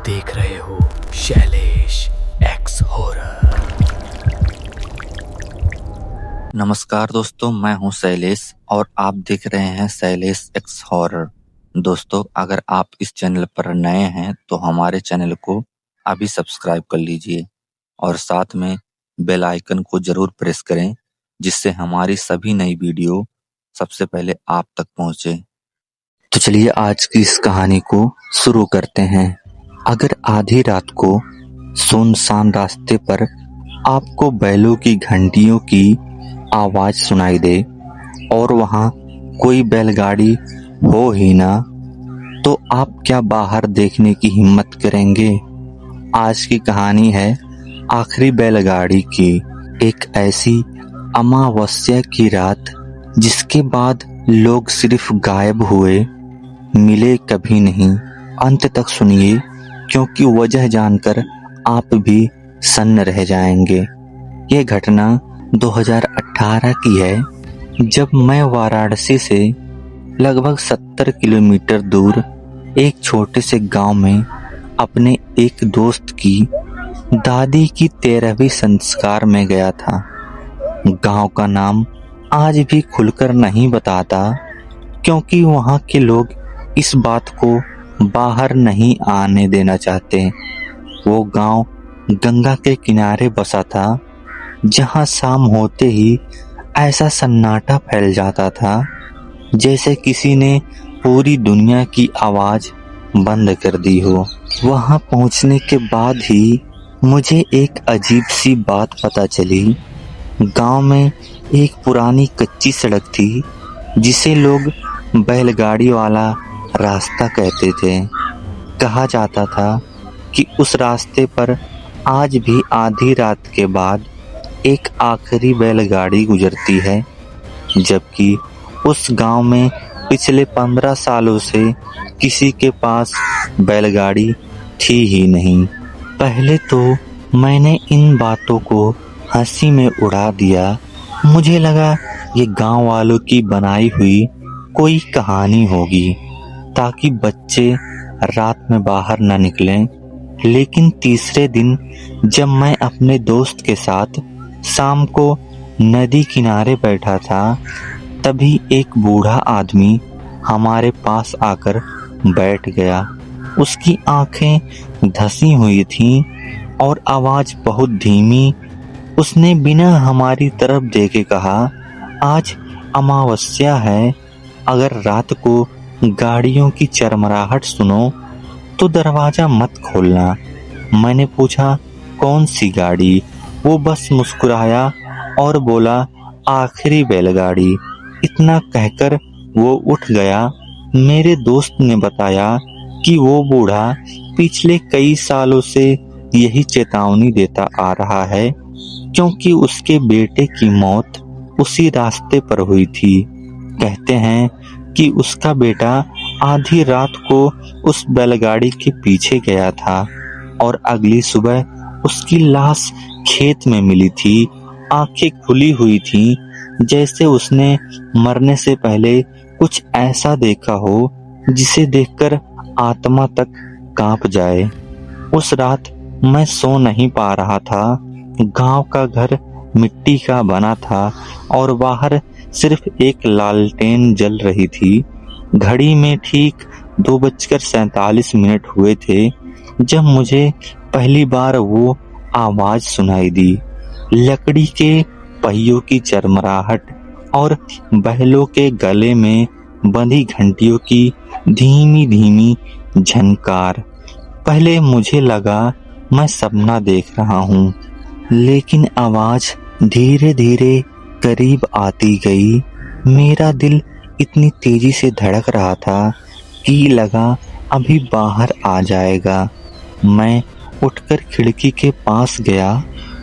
देख रहे हो शैलेश एक्स हॉरर। नमस्कार दोस्तों, मैं हूं शैलेश और आप देख रहे हैं शैलेश एक्स हॉरर। दोस्तों, अगर आप इस चैनल पर नए हैं तो हमारे चैनल को अभी सब्सक्राइब कर लीजिए और साथ में बेल आइकन को जरूर प्रेस करें, जिससे हमारी सभी नई वीडियो सबसे पहले आप तक पहुंचे। तो चलिए आज की इस कहानी को शुरू करते हैं। अगर आधी रात को सुनसान रास्ते पर आपको बैलों की घंटियों की आवाज सुनाई दे और वहां कोई बैलगाड़ी हो ही ना, तो आप क्या बाहर देखने की हिम्मत करेंगे? आज की कहानी है आखिरी बैलगाड़ी की। एक ऐसी अमावस्या की रात जिसके बाद लोग सिर्फ गायब हुए, मिले कभी नहीं। अंत तक सुनिए, क्योंकि वजह जानकर आप भी सन्न रह जाएंगे। ये घटना 2018 की है, जब मैं वाराणसी से लगभग 70 किलोमीटर दूर एक छोटे से गांव में अपने एक दोस्त की दादी की 13वीं संस्कार में गया था। गांव का नाम आज भी खुलकर नहीं बताता, क्योंकि वहां के लोग इस बात को बाहर नहीं आने देना चाहते। वो गांव गंगा के किनारे बसा था, जहां शाम होते ही ऐसा सन्नाटा फैल जाता था जैसे किसी ने पूरी दुनिया की आवाज बंद कर दी हो। वहां पहुंचने के बाद ही मुझे एक अजीब सी बात पता चली। गांव में एक पुरानी कच्ची सड़क थी, जिसे लोग बैलगाड़ी वाला रास्ता कहते थे। कहा जाता था कि उस रास्ते पर आज भी आधी रात के बाद एक आखिरी बैलगाड़ी गुजरती है, जबकि उस गांव में पिछले 15 सालों से किसी के पास बैलगाड़ी थी ही नहीं। पहले तो मैंने इन बातों को हंसी में उड़ा दिया। मुझे लगा ये गांव वालों की बनाई हुई कोई कहानी होगी, ताकि बच्चे रात में बाहर न निकलें। लेकिन तीसरे दिन जब मैं अपने दोस्त के साथ शाम को नदी किनारे बैठा था, तभी एक बूढ़ा आदमी हमारे पास आकर बैठ गया। उसकी आंखें धसी हुई थीं और आवाज बहुत धीमी। उसने बिना हमारी तरफ देखे कहा, आज अमावस्या है, अगर रात को गाड़ियों की चरमराहट सुनो तो दरवाजा मत खोलना। मैंने पूछा, कौन सी गाड़ी? वो बस मुस्कुराया और बोला, आखिरी बैलगाड़ी। इतना कहकर वो उठ गया। मेरे दोस्त ने बताया कि वो बूढ़ा पिछले कई सालों से यही चेतावनी देता आ रहा है, क्योंकि उसके बेटे की मौत उसी रास्ते पर हुई थी। कहते हैं कि उसका बेटा आधी रात को उस बैलगाड़ी के पीछे गया था और अगली सुबह उसकी लाश खेत में मिली थी। आंखें खुली हुई थी, जैसे उसने मरने से पहले कुछ ऐसा देखा हो जिसे देखकर आत्मा तक कांप जाए। उस रात मैं सो नहीं पा रहा था। गांव का घर मिट्टी का बना था और बाहर सिर्फ एक लालटेन जल रही थी। घड़ी में ठीक 2:47 हुए थे जब मुझे पहली बार वो आवाज सुनाई दी। लकड़ी के पहियों की चरमराहट और बैलों के गले में बंधी घंटियों की धीमी धीमी झनकार। पहले मुझे लगा मैं सपना देख रहा हूँ, लेकिन आवाज धीरे धीरे करीब आती गई। मेरा दिल इतनी तेजी से धड़क रहा था कि लगा अभी बाहर आ जाएगा। मैं उठकर खिड़की के पास गया।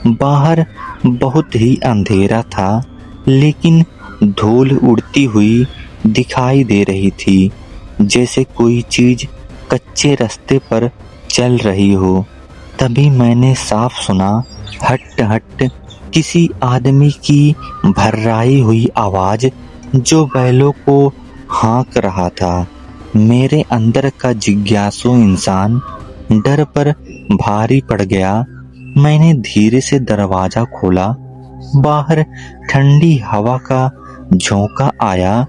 बाहर बहुत ही अंधेरा था, लेकिन धूल उड़ती हुई दिखाई दे रही थी, जैसे कोई चीज कच्चे रास्ते पर चल रही हो। तभी मैंने साफ सुना, हट हट, किसी आदमी की भर्राई हुई आवाज जो बैलों को हाँक रहा था। मेरे अंदर का जिज्ञासु इंसान डर पर भारी पड़ गया। मैंने धीरे से दरवाजा खोला। बाहर ठंडी हवा का झोंका आया,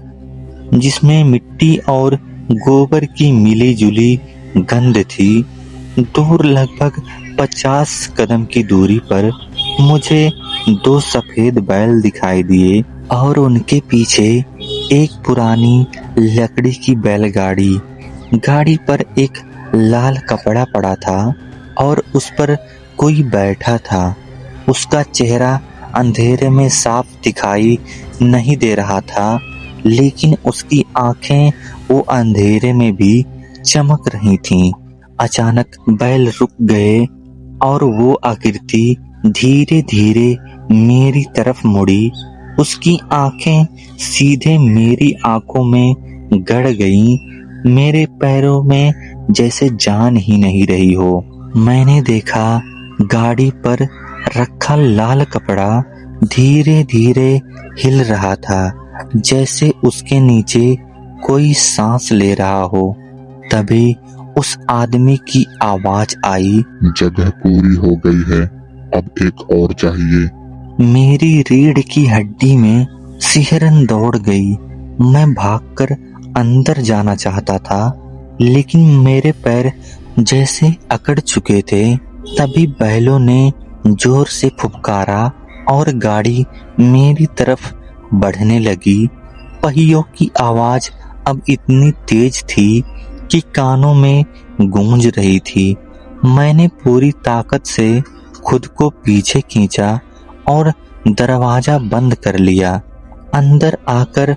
जिसमें मिट्टी और गोबर की मिली जुली गंध थी। दूर लगभग 50 कदम की दूरी पर मुझे 2 सफेद बैल दिखाई दिए और उनके पीछे एक पुरानी लकड़ी की बैलगाड़ी। गाड़ी पर एक लाल कपड़ा पड़ा था और उस पर कोई बैठा था। उसका चेहरा अंधेरे में साफ दिखाई नहीं दे रहा था, लेकिन उसकी आंखें वो अंधेरे में भी चमक रही थीं। अचानक बैल रुक गए और वो आकृति धीरे धीरे मेरी तरफ मुड़ी। उसकी आंखें सीधे मेरी आंखों में गड़ गईं। मेरे पैरों में जैसे जान ही नहीं रही हो। मैंने देखा गाड़ी पर रखा लाल कपड़ा धीरे धीरे हिल रहा था, जैसे उसके नीचे कोई सांस ले रहा हो। तभी उस आदमी की आवाज आई, जगह पूरी हो गई है, अब एक और चाहिए। मेरी रीढ़ की हड्डी में सिहरन दौड़ गई। मैं भागकर अंदर जाना चाहता था, लेकिन मेरे पैर जैसे अकड़ चुके थे। तभी बैलों ने जोर से फुफकारा और गाड़ी मेरी तरफ बढ़ने लगी। पहियों की आवाज अब इतनी तेज थी कि कानों में गूंज रही थी। मैंने पूरी ताकत से खुद को पीछे खींचा और दरवाजा बंद कर लिया। अंदर आकर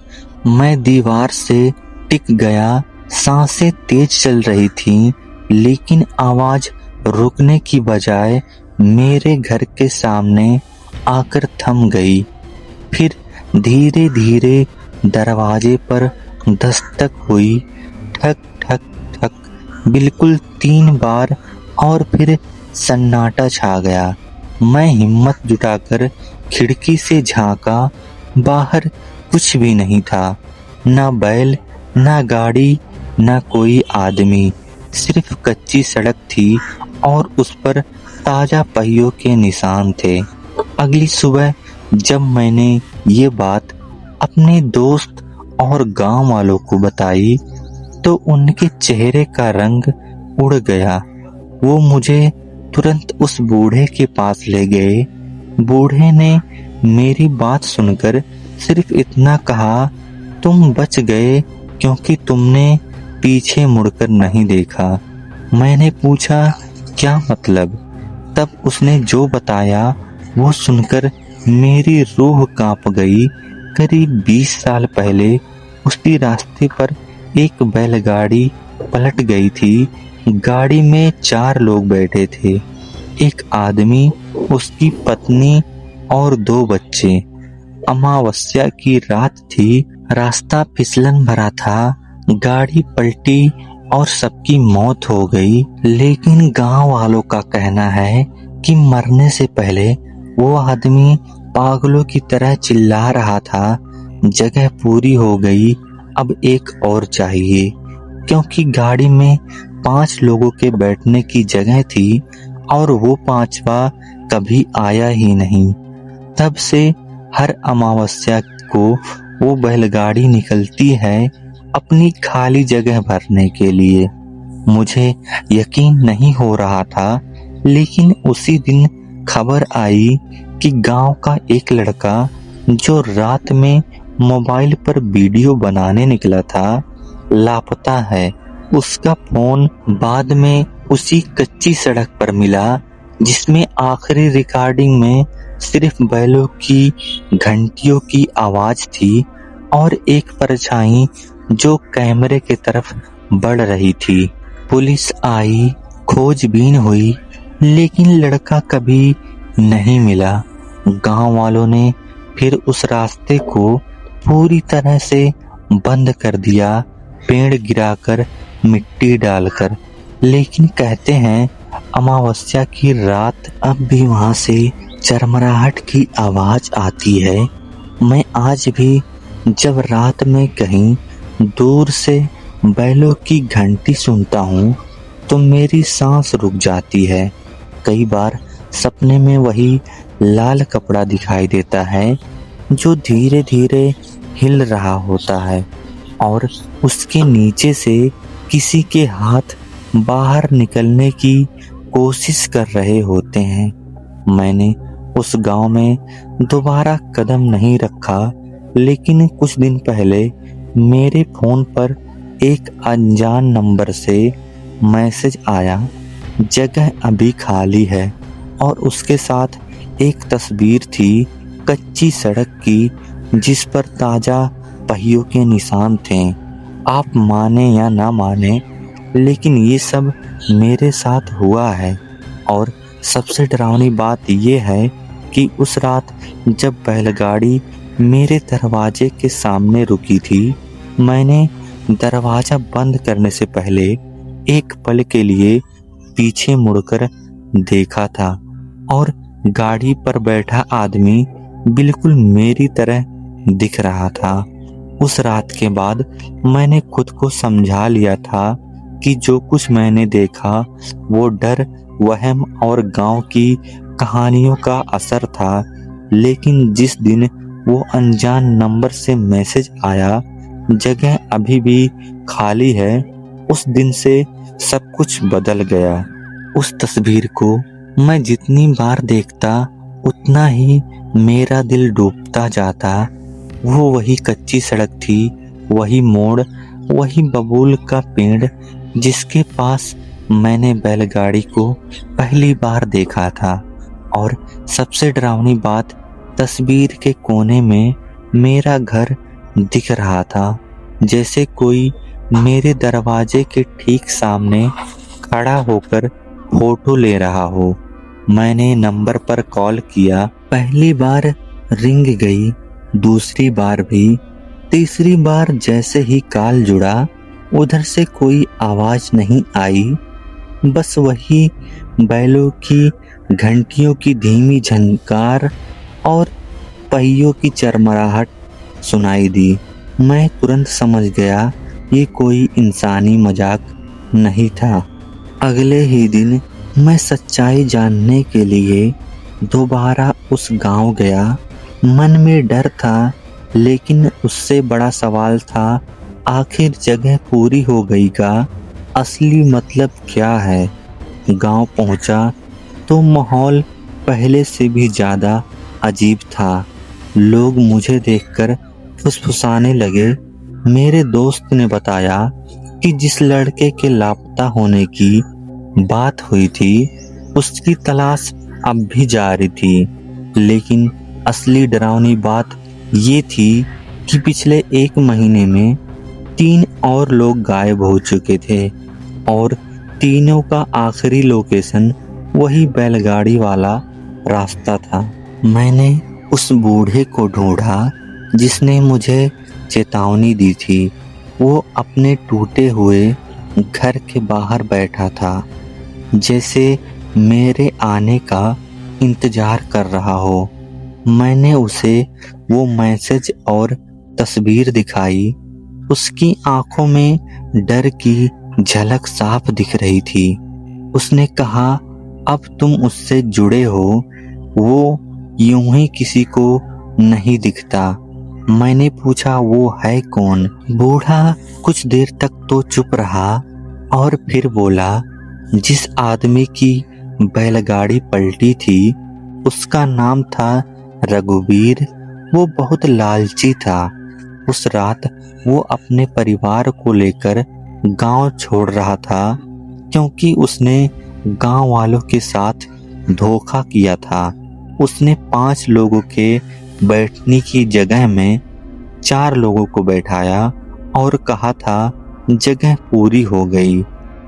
मैं दीवार से टिक गया। सांसें तेज चल रही थीं, लेकिन आवाज रुकने की बजाय मेरे घर के सामने आकर थम गई। फिर धीरे धीरे दरवाजे पर दस्तक हुई। ठक ठक ठक, बिल्कुल 3 बार, और फिर सन्नाटा छा गया। मैं हिम्मत जुटाकर खिड़की से झांका। बाहर कुछ भी नहीं था, ना बैल, ना गाड़ी, ना कोई आदमी। सिर्फ कच्ची सड़क थी और उस पर ताजा पहियों के निशान थे। अगली सुबह जब मैंने ये बात अपने दोस्त और गांव वालों को बताई, तो उनके चेहरे का रंग उड़ गया। वो मुझे तुरंत उस बूढ़े के पास ले गए। बूढ़े ने मेरी बात सुनकर सिर्फ इतना कहा, तुम बच गए क्योंकि तुमने पीछे मुड़कर नहीं देखा। मैंने पूछा, क्या मतलब? तब उसने जो बताया वो सुनकर मेरी रूह कांप गई। करीब 20 साल पहले उसी रास्ते पर एक बैलगाड़ी पलट गई थी। गाड़ी में 4 लोग बैठे थे, एक आदमी, उसकी पत्नी और 2 बच्चे। अमावस्या की रात थी, रास्ता फिसलन भरा था। गाड़ी पलटी और सबकी मौत हो गई। लेकिन गांव वालों का कहना है कि मरने से पहले वो आदमी पागलों की तरह चिल्ला रहा था, जगह पूरी हो गई, अब एक और चाहिए। क्योंकि गाड़ी में 5 लोगों के बैठने की जगह थी और वो 5वां कभी आया ही नहीं। तब से हर अमावस्या को वो बैलगाड़ी निकलती है अपनी खाली जगह भरने के लिए। मुझे यकीन नहीं हो रहा था, लेकिन उसी दिन खबर आई कि गांव का एक लड़का जो रात में मोबाइल पर वीडियो बनाने निकला था, लापता है। उसका फोन बाद में उसी कच्ची सड़क पर मिला, जिसमें आखिरी रिकॉर्डिंग में सिर्फ बैलों की घंटियों की आवाज थी और एक परछाई जो कैमरे की तरफ बढ़ रही थी। पुलिस आई, खोजबीन हुई, लेकिन लड़का कभी नहीं मिला। गांव वालों ने फिर उस रास्ते को पूरी तरह से बंद कर दिया, पेड़ गिराकर, मिट्टी डालकर। लेकिन कहते हैं अमावस्या की रात अब भी वहां से चरमराहट की आवाज आती है। मैं आज भी जब रात में कहीं दूर से बैलों की घंटी सुनता हूँ, तो मेरी सांस रुक जाती है। कई बार सपने में वही लाल कपड़ा दिखाई देता है जो धीरे धीरे हिल रहा होता है और उसके नीचे से किसी के हाथ बाहर निकलने की कोशिश कर रहे होते हैं। मैंने उस गांव में दोबारा कदम नहीं रखा, लेकिन कुछ दिन पहले मेरे फोन पर एक अनजान नंबर से मैसेज आया, जगह अभी खाली है, और उसके साथ एक तस्वीर थी कच्ची सड़क की जिस पर ताजा पहियों के निशान थे। आप माने या ना माने, लेकिन ये सब मेरे साथ हुआ है। और सबसे डरावनी बात यह है कि उस रात जब बैलगाड़ी मेरे दरवाजे के सामने रुकी थी, मैंने दरवाजा बंद करने से पहले एक पल के लिए पीछे मुड़कर देखा था और गाड़ी पर बैठा आदमी बिल्कुल मेरी तरह दिख रहा था। उस रात के बाद मैंने खुद को समझा लिया था कि जो कुछ मैंने देखा वो डर, वहम और गांव की कहानियों का असर था। लेकिन जिस दिन वो अनजान नंबर से मैसेज आया, जगह अभी भी खाली है, उस दिन से सब कुछ बदल गया। उस तस्वीर को मैं जितनी बार देखता उतना ही मेरा दिल डूबता जाता। वो वही कच्ची सड़क थी, वही मोड़, वही बबूल का पेड़ जिसके पास मैंने बैलगाड़ी को पहली बार देखा था। और सबसे डरावनी बात, तस्वीर के कोने में मेरा घर दिख रहा था, जैसे कोई मेरे दरवाजे के ठीक सामने खड़ा होकर फोटो ले रहा हो। मैंने नंबर पर कॉल किया। पहली बार रिंग गई, दूसरी बार भी, तीसरी बार जैसे ही कॉल जुड़ा, उधर से कोई आवाज नहीं आई। बस वही बैलों की घंटियों की धीमी झनकार और पहियों की चरमराहट सुनाई दी। मैं तुरंत समझ गया ये कोई इंसानी मजाक नहीं था। अगले ही दिन मैं सच्चाई जानने के लिए दोबारा उस गांव गया। मन में डर था, लेकिन उससे बड़ा सवाल था, आखिर जगह पूरी हो गई का असली मतलब क्या है। गांव पहुंचा तो माहौल पहले से भी ज्यादा अजीब था। लोग मुझे देखकर फुसफुसाने लगे। मेरे दोस्त ने बताया कि जिस लड़के के लापता होने की बात हुई थी, उसकी तलाश अब भी जारी थी। लेकिन असली डरावनी बात ये थी कि पिछले 1 महीने में 3 और लोग गायब हो चुके थे और तीनों का आखिरी लोकेशन वही बैलगाड़ी वाला रास्ता था। मैंने उस बूढ़े को ढूंढा जिसने मुझे चेतावनी दी थी। वो अपने टूटे हुए घर के बाहर बैठा था, जैसे मेरे आने का इंतजार कर रहा हो। मैंने उसे वो मैसेज और तस्वीर दिखाई। उसकी आंखों में डर की झलक साफ दिख रही थी। उसने कहा, अब तुम उससे जुड़े हो, वो यूं ही किसी को नहीं दिखता। मैंने पूछा, वो है कौन? बूढ़ा कुछ देर तक तो चुप रहा और फिर बोला, जिस आदमी की बैलगाड़ी पलटी थी उसका नाम था रघुवीर। वो बहुत लालची था। उस रात वो अपने परिवार को लेकर गांव छोड़ रहा था, क्योंकि उसने गांव वालों के साथ धोखा किया था। उसने 5 लोगों के बैठने की जगह में 4 लोगों को बैठाया और कहा था जगह पूरी हो गई।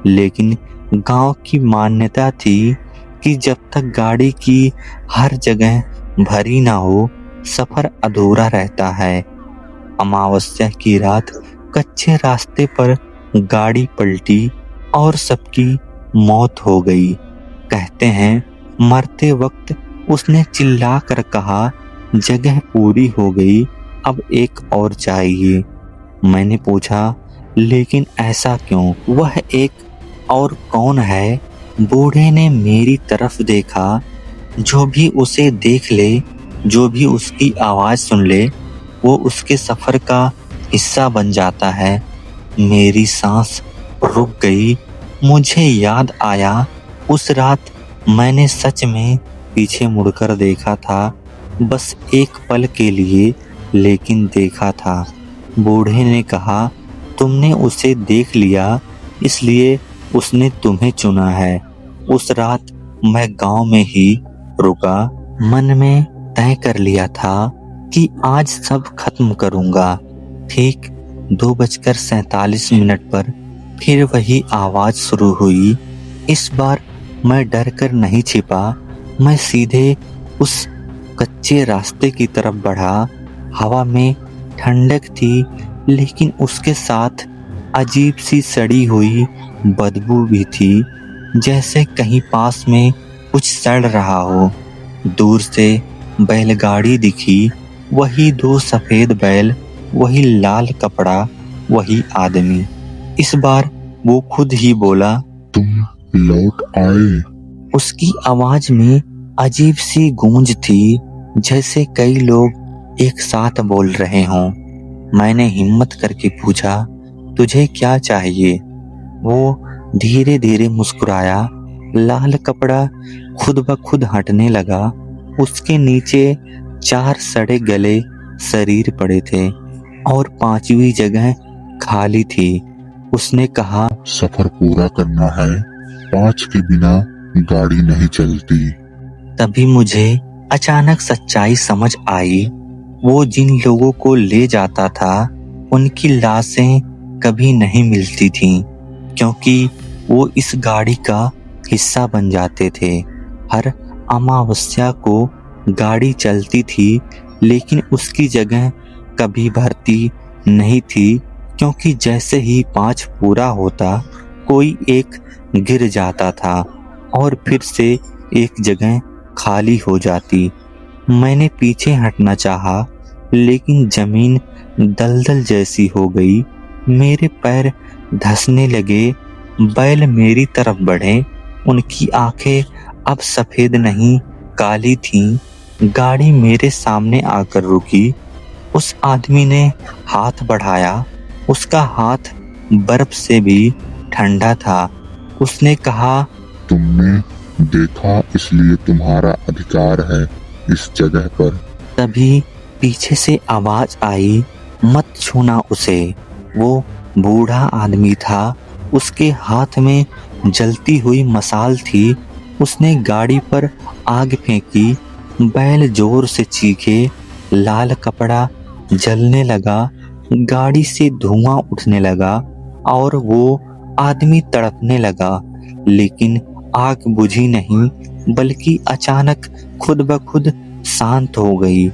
लेकिन गांव की मान्यता थी कि जब तक गाड़ी की हर जगह भरी ना हो, सफर अधूरा रहता है। अमावस्या की रात कच्चे रास्ते पर गाड़ी पलटी और सबकी मौत हो गई। कहते हैं मरते वक्त उसने चिल्लाकर कहा, जगह पूरी हो गई, अब एक और चाहिए। मैंने पूछा, लेकिन ऐसा क्यों? वह एक और कौन है? बूढ़े ने मेरी तरफ देखा। जो भी उसे देख ले, जो भी उसकी आवाज सुन ले, वो उसके सफर का हिस्सा बन जाता है। मेरी सांस रुक गई। मुझे याद आया उस रात मैंने सच में पीछे मुड़कर देखा था, बस एक पल के लिए, लेकिन देखा था। बूढ़े ने कहा, तुमने उसे देख लिया, इसलिए उसने तुम्हें चुना है। उस रात मैं गांव में ही रुका। मन में तय कर लिया था कि आज सब खत्म करूंगा। ठीक 2:47 पर फिर वही आवाज शुरू हुई। इस बार मैं डर कर नहीं छिपा। मैं सीधे उस कच्चे रास्ते की तरफ बढ़ा। हवा में ठंडक थी, लेकिन उसके साथ अजीब सी सड़ी हुई बदबू भी थी, जैसे कहीं पास में कुछ सड़ रहा हो। दूर से बैलगाड़ी दिखी, वही 2 सफेद बैल, वही लाल कपड़ा, वही आदमी। इस बार वो खुद ही बोला, तुम लौट आए। उसकी आवाज में अजीब सी गूंज थी, जैसे कई लोग एक साथ बोल रहे हों। मैंने हिम्मत करके पूछा, तुझे क्या चाहिए? वो धीरे धीरे मुस्कुराया। लाल कपड़ा खुद ब खुद हटने लगा। उसके नीचे 4 सड़े गले शरीर पड़े थे और 5वीं जगह खाली थी। उसने कहा, सफर पूरा करना है, 5 के बिना गाड़ी नहीं चलती। तभी मुझे अचानक सच्चाई समझ आई। वो जिन लोगों को ले जाता था, उनकी लाशें कभी नहीं मिलती थीं, क्योंकि वो इस गाड़ी का हिस्सा बन जाते थे। हर अमावस्या को गाड़ी चलती थी, लेकिन उसकी जगह कभी भरती नहीं थी, क्योंकि जैसे ही 5 पूरा होता, कोई एक गिर जाता था और फिर से एक जगह खाली हो जाती। मैंने पीछे हटना चाहा, लेकिन जमीन दलदल जैसी हो गई। मेरे पैर धंसने लगे। बैल मेरी तरफ बढ़े। उनकी आंखें अब सफेद नहीं, काली थीं। गाड़ी मेरे सामने आकर रुकी। उस आदमी ने हाथ बढ़ाया। उसका हाथ बर्फ से भी ठंडा था। उसने कहा, तुमने देखा, इसलिए तुम्हारा अधिकार है इस जगह पर। तभी पीछे से आवाज आई, मत छूना उसे। वो बूढ़ा आदमी था। उसके हाथ में जलती हुई मसाल थी। उसने गाड़ी पर आग फेंकी। बैल जोर से चीखे। लाल कपड़ा जलने लगा। गाड़ी से धुआं उठने लगा और वो आदमी तड़पने लगा, लेकिन आग बुझी नहीं, बल्कि अचानक खुद ब खुद शांत हो गई।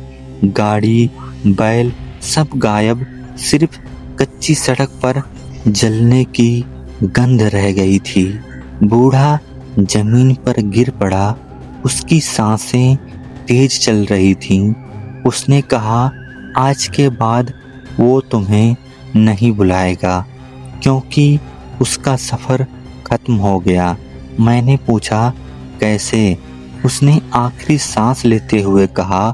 गाड़ी, बैल सब गायब। सिर्फ कच्ची सड़क पर जलने की गंध रह गई थी। बूढ़ा जमीन पर गिर पड़ा। उसकी सांसें तेज चल रही थीं। उसने कहा, आज के बाद वो तुम्हें नहीं बुलाएगा, क्योंकि उसका सफर खत्म हो गया। मैंने पूछा, कैसे? उसने आखिरी सांस लेते हुए कहा,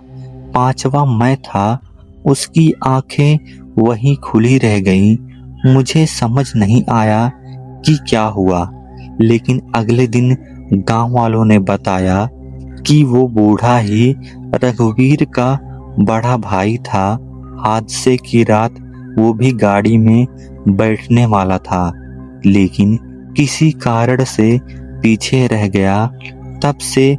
5वां मैं था। उसकी आंखें वहीं खुली रह गईं। मुझे समझ नहीं आया कि क्या हुआ, लेकिन अगले दिन गांव वालों ने बताया कि वो बूढ़ा ही रघुवीर का बड़ा भाई था। हादसे की रात वो भी गाड़ी में बैठने वाला था, लेकिन किसी कारण से पीछे रह गया। तब से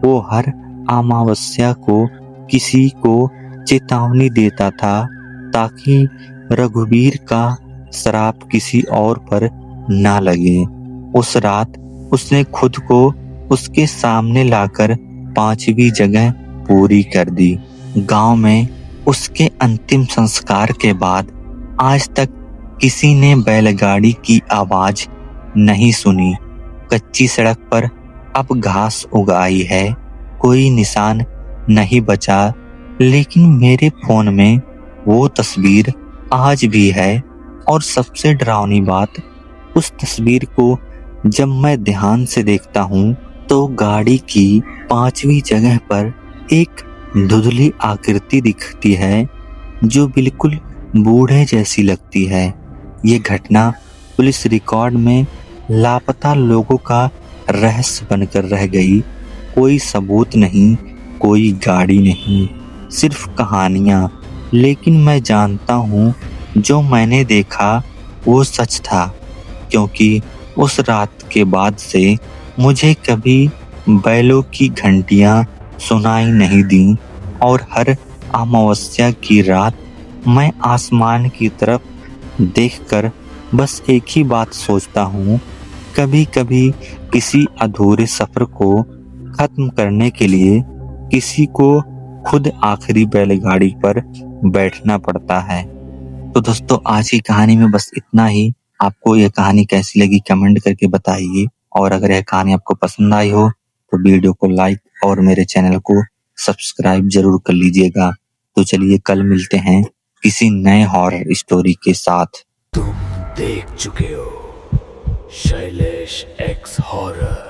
वो हर अमावस्या को किसी को चेतावनी देता था, ताकि रघुवीर का श्राप किसी और पर ना लगे। उस रात उसने खुद को उसके सामने लाकर 5वीं जगह पूरी कर दी। गांव में उसके अंतिम संस्कार के बाद आज तक किसी ने बैलगाड़ी की आवाज नहीं सुनी। कच्ची सड़क पर अब घास उग आई है, कोई निशान नहीं बचा, लेकिन मेरे फोन में वो तस्वीर आज भी है। और सबसे डरावनी बात, उस तस्वीर को जब मैं ध्यान से देखता हूँ तो गाड़ी की 5वीं जगह पर एक धुंधली आकृति दिखती है जो बिल्कुल बूढ़े जैसी लगती है। ये घटना पुलिस रिकॉर्ड में लापता लोगों का रहस्य बनकर रह गई। कोई सबूत नहीं, कोई गाड़ी नहीं, सिर्फ कहानियाँ। लेकिन मैं जानता हूँ जो मैंने देखा वो सच था, क्योंकि उस रात के बाद से मुझे कभी बैलों की घंटियाँ सुनाई नहीं दी और हर अमावस्या की रात मैं आसमान की तरफ देखकर बस एक ही बात सोचता हूँ, कभी कभी किसी अधूरे सफर को खत्म करने के लिए किसी को खुद आखिरी बैलगाड़ी पर बैठना पड़ता है। तो दोस्तों आज की कहानी में बस इतना ही। आपको यह कहानी कैसी लगी कमेंट करके बताइए, और अगर यह कहानी आपको पसंद आई हो तो वीडियो को लाइक और मेरे चैनल को सब्सक्राइब जरूर कर लीजिएगा। तो चलिए कल मिलते हैं किसी नए हॉरर स्टोरी के साथ। तुम देख चुके हो शैलेश एक्स हॉरर।